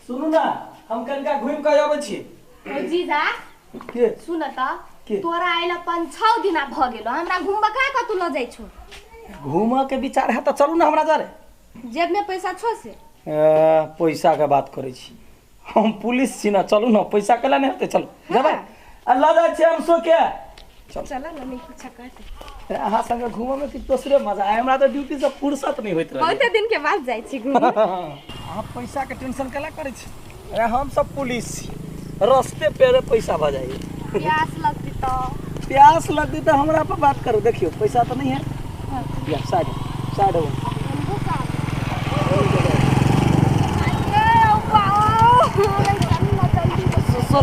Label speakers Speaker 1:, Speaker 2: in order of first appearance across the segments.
Speaker 1: सुनू ना हम कनका घूम के आबै छी
Speaker 2: जीजा
Speaker 1: के
Speaker 2: सुन त
Speaker 1: के
Speaker 2: तोरा आइला 5-6 दिन भ गेलो हमरा घुमबा काहे क तू ल जाई छो
Speaker 1: घूमा के विचार है तो चलू ना हमरा जारे
Speaker 2: जेब में पैसा छो से
Speaker 1: पैसा के बात करे छी हम पुलिस छी ना चलू ना पैसा केला नहीं होते चलो जब अल्लाह जा छी हम सो के
Speaker 2: चला ना नहीं पूछा काट
Speaker 1: अहाँ संग घूमे में कि दूसरे मजा आए हमरा तो ड्यूटी से फुर्सत नहीं होइत रहे
Speaker 2: बहुत दिन के बाद जाई छी घूमे
Speaker 1: आप पैसा के टेंशन केला करे छी अरे हम सब पुलिस छी रास्ते पे पैसा भ जाई
Speaker 2: प्यास लगती तो
Speaker 1: हमरा पर बात करो देखियो पैसा तो नहीं है या साढ़े सर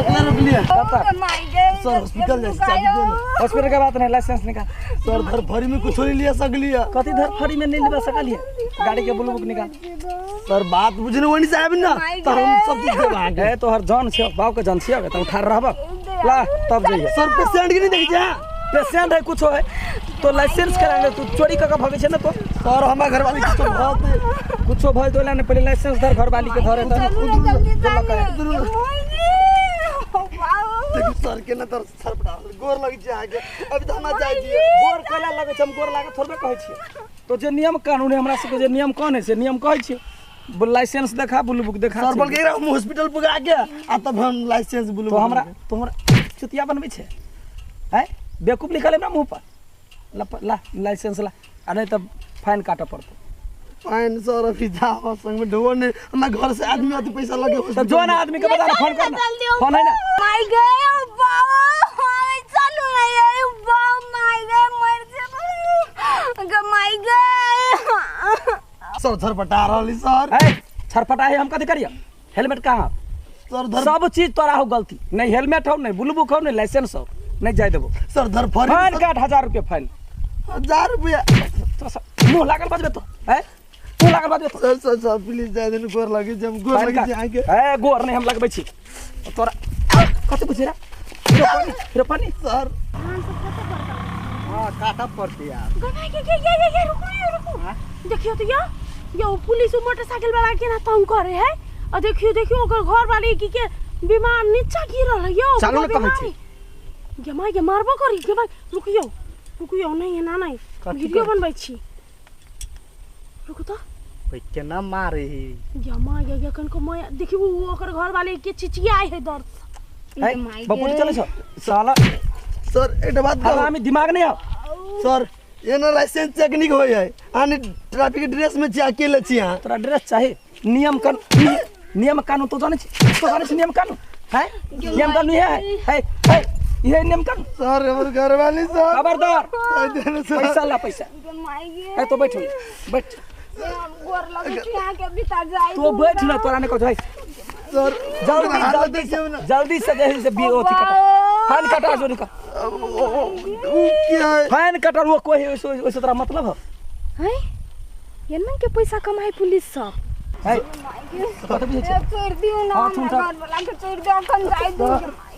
Speaker 1: के रुक लिया सर हॉस्पिटल जा चाबी दे ना हॉस्पिटल का बात नहीं लाइसेंस निकाल सर धर फरी में कुछ नहीं लिया सकलिया कथि धर फरी में नहीं लेबा सकलिया गाड़ी के ब्लू बुक निकाल सर बात बुझने वनी साहब ना तो हम सब चीज के भाग है तो हर जान छै बाव के जान छिया त उठा रहबा ला तब जाइए सर पेशेंट के नहीं देख जा पेशेंट है कुछ है तो लाइसेंस कराएंगे तू चोरी का भागे छे ना तो सर हमार घर वाली कुछ बहुत कुछ भय दोला ने पहले लाइसेंस धर घर वाली के धरे तो सर के ना तर सर पड़ा गोर लग जाए के अभी तो हमार जाय दिए गोर कला लगे हम गोर लागे थोड़बे कहै छी तो जे नियम कानून है हमरा सब के जे नियम कोन है से नियम कहै छी लाइसेंस देखा ब्लू बुक देखा सर बोल के हम हॉस्पिटल पकड़ा के आ तब हम लाइसेंस ब्लू तो हमरा चुतिया बनबै छे हैं बेवकूफ लिखल है ना मुंह पर ला लाइसेंस ला आ नहीं तब फाइन काटा पड़तो फाइन सर अभी जाओ संग में ढोर ने हमरा घर से आदमी आते पैसा लगे तो जो ना आदमी के बता फोन करना फोन है ना
Speaker 2: माय गए बाबा चलो ना ये बाबा माय गए मर जा माय गए
Speaker 1: सर छरपटा रहली सर ए छरपटा है हम कथि करिया हेलमेट कहां सर सब चीज तोरा हो गलती नहीं हेलमेट हो नहीं ब्लू बुक हो नहीं लाइसेंस हो नहीं जाय देबो सर धर फाइन काट 1000 रुपया फाइन 1000 रुपया तो मुंह लागल बजबे तो हैं मुंह लागल बजबे सर प्लीज जाय देन गोर लगे जब गोर लगे जे आगे ए गोर नहीं हम लगबै छी तोरा कते बुझेरा हीरो पानी सर हां काटा पड़ती यार
Speaker 2: ये रुको देखियो तो ये पुलिस मोटरसाइकिल वाला के ना तंग करे है और देखियो ओकर घर वाली की के बीमार नीचा गिरल है यो
Speaker 1: चलो ना कहै छी
Speaker 2: ये मारबो करी के भाई रुकियो नहीं है ना नहीं वीडियो बनबै छी रुको तो
Speaker 1: भाई केना मारे
Speaker 2: ये कन को मैं देखियो ओकर घर वाले के चिचिया है दर्द
Speaker 1: ए बाबू चले छ साला सर एटा बात हमें दिमाग नहीं आ सर ये ना लाइसेंस चेक नहीं होय है आने ट्रैफिक ड्रेस में जाके ले छी हां तोरा ड्रेस चाहे नियम कानून तो जाने छी नियम कानून है नियम कानून है ये नियम कानून सर हमर घर वाली सर खबरदार पैसा ला पैसा है तो बैठ
Speaker 2: गोर लगे कि यहां के बिता जाए
Speaker 1: तो बैठ ना तोरा ने कह भाई सर जल्दी से जल्दी से बी ओथी कटा फाइन कटा जोरी का क्या है फाइन कटा वो कोई वैसे तेरा मतलब
Speaker 2: है ये ना के पैसा कमाई पुलिस सब
Speaker 1: है
Speaker 2: कत बुझे छै छोड़ दियो ना घर वाला के छोड़ दे अपन जाय दो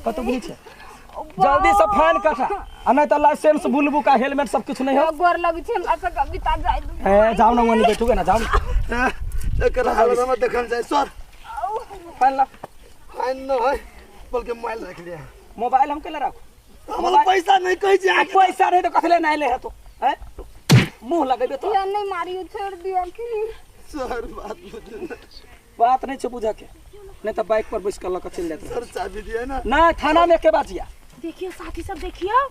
Speaker 1: कत बुझे छै जल्दी से फाइन कटा आ नहीं तो लाइसेंस बुलबू का हेलमेट सब कुछ नहीं हो
Speaker 2: गोर लगे छै हमरा से कविता जाय दो
Speaker 1: ए जाओ ना वनी बैठोगे ना जाओ एकर हालत में देखन जाय सर फाइन ला फाइन न है बोल के मोबाइल रख लिया मोबाइल हम केला राखो हम पैसा नहीं कहि छै पैसा नहीं तो कथले नहीं ले है तो हैं मुंह लगेबे तो
Speaker 2: ये नहीं मारियो छोड़ दियो कि
Speaker 1: सर बात नहीं छै बुझा के नहीं तो बाइक पर बैठ कर लक चल जाते सर चाबी दिए ना थाना में के बाजिया
Speaker 2: देखियो साथी सब देखियो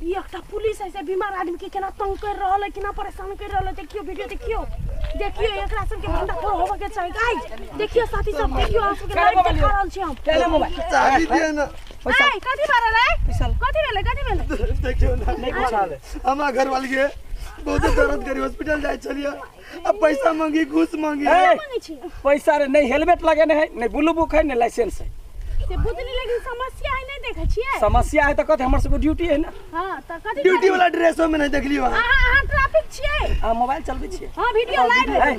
Speaker 2: ये एकटा पुलिस ऐसे बीमार आदमी के केना तंग कर रहल है केना परेशान कर रहल है देखियो वीडियो देखियो एकरा सब के बंदा तो होबे के चाहिए गाइस देखियो साथी सब देखियो आप के लाइव दिखा रहल छी हम
Speaker 1: केना मोबाइल चाबी दिए ना
Speaker 2: पैसा कथि मारल है कथि भेले
Speaker 1: देखियो ना नहीं पूछाले हमरा घर वाली के बहुत दर्द करी हॉस्पिटल जाय चलिए अब पैसा मांगी घूस मांगी पैसा रे नहीं हेलमेट लगे नहीं नहीं ब्लू बुक है नहीं लाइसेंस है
Speaker 2: से बुझनी लेकिन समस्या है नहीं देखै छियै
Speaker 1: समस्या है तो कहते हमर सब ड्यूटी है ना
Speaker 2: हां त कथि
Speaker 1: ड्यूटी वाला ड्रेसो में नहीं देखलियो
Speaker 2: हां ट्रैफिक छियै
Speaker 1: हां मोबाइल चलबै छियै
Speaker 2: हां वीडियो लाइव है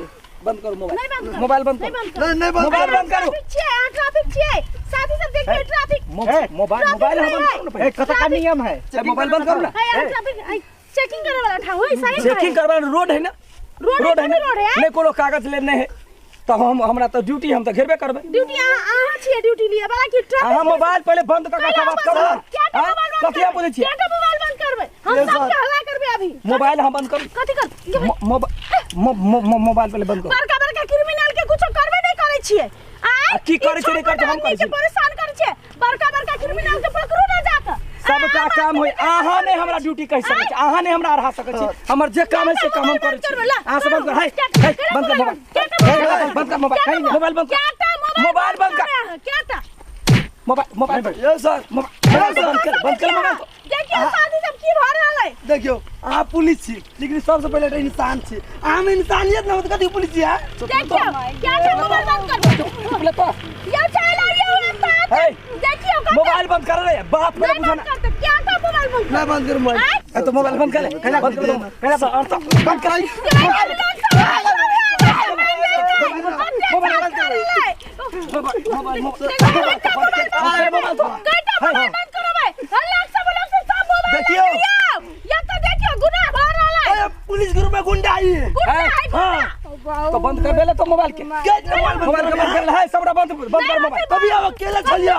Speaker 1: बंद करो मोबाइल बंद करो नहीं
Speaker 2: मोबाइल बंद करो छियै हां ट्रैफिक छियै साथी सब देखिए ट्रैफिक
Speaker 1: मोबाइल हम बंद करो कथा का नियम है मोबाइल बंद करो ना
Speaker 2: ट्रैफिक चेकिंग करे वाला था होई सही
Speaker 1: चेकिंग करवा रोड है ना रोड है नहीं कोनो कागज लेने है तब हमरा तो ड्यूटी हम तो घेरबे करबे।
Speaker 2: ड्यूटी अहाँ छियै ड्यूटी लिए बड़ा की ट्रैफिक।
Speaker 1: अहाँ मोबाइल पहले बंद कर के बात करो। कथिया बोलै छियै?
Speaker 2: क्या मोबाइल बंद करबै? हम सब के हल्ला करबै अभी।
Speaker 1: मोबाइल हम बंद करू।
Speaker 2: कथि कर?
Speaker 1: मोबाइल पहले बंद करू।
Speaker 2: बड़का बड़का क्रिमिनल के कुछ करबे नहीं करै छियै।
Speaker 1: की करै छियै? करते हम करै छियै।
Speaker 2: परेशान करै छियै। बड़का बड़का क्रिमिनल के पकड़ू ना जाके।
Speaker 1: सबका काम होय। अहाँ ने हमरा ड्यूटी कह सकै छी, अहाँ ने हमरा अढ़ा सकै छी। हमर जे काम है से काम हम करै छी। अहाँ से बंद कर। है बंद कर मोबाइल। बंद कर मोबाइल। मोबाइल बंद कर। मोबाइल बंद कर।
Speaker 2: क्या
Speaker 1: मोबाइल ये सर मोबाइल बंद कर मोबाइल।
Speaker 2: देखियो शादी सब की भ रहल है।
Speaker 3: देखियो अहाँ पुलिस छी, लेकिन सबसे पहले तो इंसान छी। अहाँ में इंसानियत ना हो तो कथि पुलिस छी?
Speaker 2: देखियो क्या छै? मोबाइल बंद कर।
Speaker 1: बोले तो
Speaker 2: ये चला ये उस्ताद। देखियो
Speaker 1: मोबाइल बंद कर रे। बात मेरे बुझाना।
Speaker 2: क्या था मोबाइल बंद?
Speaker 3: ना बंद कर मोबाइल।
Speaker 1: तो मोबाइल बंद कर ले। बंद कर दो। बंद कर।
Speaker 3: देखियो पुलिस ग्रुप में गुंडा आई है।
Speaker 1: तो बंद कर बेले तो मोबाइल के मोबाइल के बंद कर ले। है सबरा बंद कर मोबाइल।
Speaker 3: कभी अब अकेले चलिया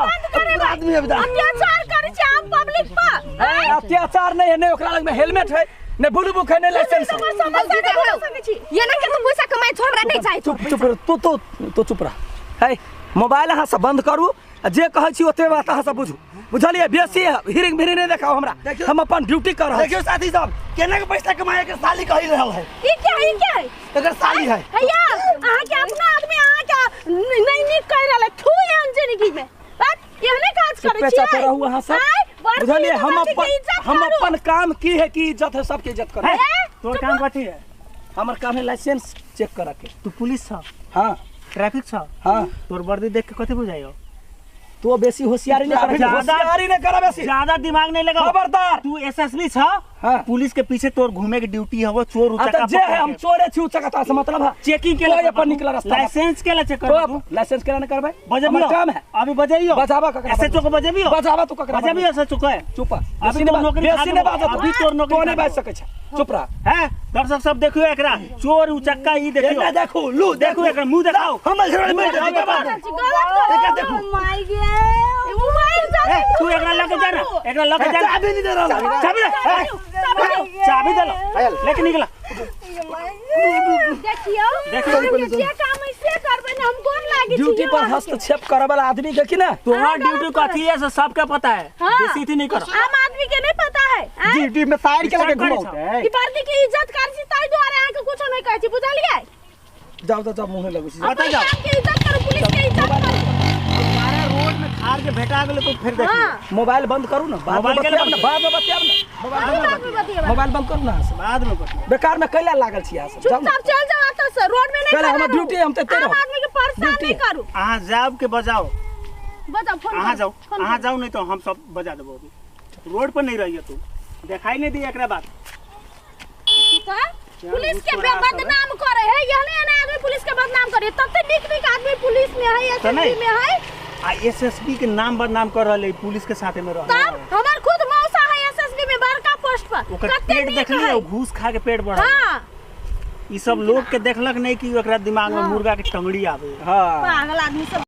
Speaker 3: आदमी अब
Speaker 2: अत्याचार करे छै आम पब्लिक पर।
Speaker 1: अत्याचार नहीं है, नहीं ओकरा लग में हेलमेट है, नहीं ब्लू बुक है, नहीं लाइसेंस है।
Speaker 2: ये ना के तुम पैसा कमाई छोड़ रहा नहीं चाहिए।
Speaker 1: तू चुप रह। है मोबाइल अहाँ से बंद करू। जे कहै छी ओते बात अहाँ सब बुझू। बुझलिए? बेसी हिरिंग भिरी नहीं देखाओ हमरा। हम अपन ड्यूटी कर रहे।
Speaker 3: देखियो साथी साहब केना के पैसा कमाए के साली कहि रहल है।
Speaker 2: ई क्या है?
Speaker 3: अगर साली है
Speaker 2: भैया अहाँ के अपना आदमी अहाँ के नहीं कह रहल है। थू एहन जिंदगी में एहने काज करे छी।
Speaker 1: पैसा रहू अहाँ सब। बुझलिए? हम अपन काम की है कि इज्जत है, सबके इज्जत कर।
Speaker 3: तोर काम कथि है?
Speaker 1: हमर काम है लाइसेंस चेक करे के।
Speaker 3: तू पुलिस छ?
Speaker 1: हां
Speaker 3: ट्रैफिक छ?
Speaker 1: हां।
Speaker 3: तोर वर्दी देख के कथि बुझाइयो?
Speaker 1: तो बेसी होशियारी नहीं करे। होशियारी नहीं करे बेसी।
Speaker 3: ज्यादा दिमाग नहीं लगा।
Speaker 1: खबरदार।
Speaker 3: तू एसएसबी छ?
Speaker 1: हां।
Speaker 3: पुलिस के पीछे तोर घूमे के ड्यूटी हवो। चोर उचका
Speaker 1: जे है हम चोरे छी उचका से मतलब है
Speaker 3: चेकिंग के लिए
Speaker 1: अपन निकला रास्ता।
Speaker 3: लाइसेंस के लिए चेक कर
Speaker 1: तो लाइसेंस केना नहीं करबै?
Speaker 3: बजबियो
Speaker 1: काम है
Speaker 3: अभी बजाइयो।
Speaker 1: बजावा ककरा?
Speaker 3: एसएचओ को बजबियो।
Speaker 1: बजावा तू ककरा?
Speaker 3: बजबियो एसएचओ को।
Speaker 1: चुप।
Speaker 3: अभी तो नौकरी
Speaker 1: बेसी नहीं बात।
Speaker 3: अभी तोर नौकरी
Speaker 1: तो नहीं बाज सकै छै। चुप रह।
Speaker 3: है दर्शक सब देखियो एकरा चोर उचक्का ई देखियो।
Speaker 1: एना देखू लू
Speaker 3: देखू एकरा मुंह देखाओ।
Speaker 1: हम घर में
Speaker 3: देखो
Speaker 2: माय गे मोबाइल
Speaker 3: तू एकरा लेके जा ना। एकरा लेके जा।
Speaker 1: चाबी नहीं दे रहा।
Speaker 3: चाबी दे लो। लेके निकला।
Speaker 2: देखियो जे काम ऐसे करबे ना हम गोर लागी छी।
Speaker 1: ड्यूटी पर हस्तक्षेप करे वाला आदमी देखी ना।
Speaker 3: तोहर ड्यूटी कथी है से सबके पता है। बेसी थी नहीं कर।
Speaker 2: आम आदमी के नहीं पता है।
Speaker 1: ड्यूटी में फायर के लगे घुमाओ।
Speaker 2: ई वर्दी के इज्जत कर छी ताई द्वारे आके कुछ नहीं कहै छी। बुझलिए?
Speaker 1: जाओ तो मुंह लगै छी।
Speaker 3: बता जाओ।
Speaker 2: के इज्जत करो, पुलिस के इज्जत करो।
Speaker 3: हमारे रोड में खार के भेटा गेले तो फिर देखियो।
Speaker 1: मोबाइल बंद करू ना।
Speaker 3: मोबाइल के
Speaker 1: बाद में बतियाब ना। मोबाइल बंद करू ना।
Speaker 3: बाद में बता।
Speaker 1: बेकार में कैला लागल छी यहाँ से।
Speaker 2: चुपचाप चल जाओ आता से रोड में नहीं।
Speaker 1: पहले हमर ड्यूटी हम ते
Speaker 2: आम आदमी के परेशान नहीं करू।
Speaker 3: अहाँ जाब के बजाओ।
Speaker 2: बता फोन
Speaker 3: अहाँ जाओ नहीं तो हम सब बजा देबो। अभी रोड पर नहीं रहिए तू। दिखाई नहीं दी एकरा बात।
Speaker 2: पुलिस के बदनाम करे है। यहने ना आदमी पुलिस के बदनाम करे। तब ते निक आदमी पुलिस में है, एसएसबी में है।
Speaker 3: आ एसएसबी के नाम बदनाम कर रहले पुलिस के साथे में रह।
Speaker 2: तब हमर खुद मौसा है एसएसबी में बड़का पोस्ट पर।
Speaker 3: ओकर पेट देखली घूस खा के पेट बढ़ा।
Speaker 2: हां
Speaker 3: ई सब लोग के देखलक नहीं कि ओकरा दिमाग में मुर्गा के टंगड़ी आवे।
Speaker 1: हां
Speaker 2: पागल आदमी सब।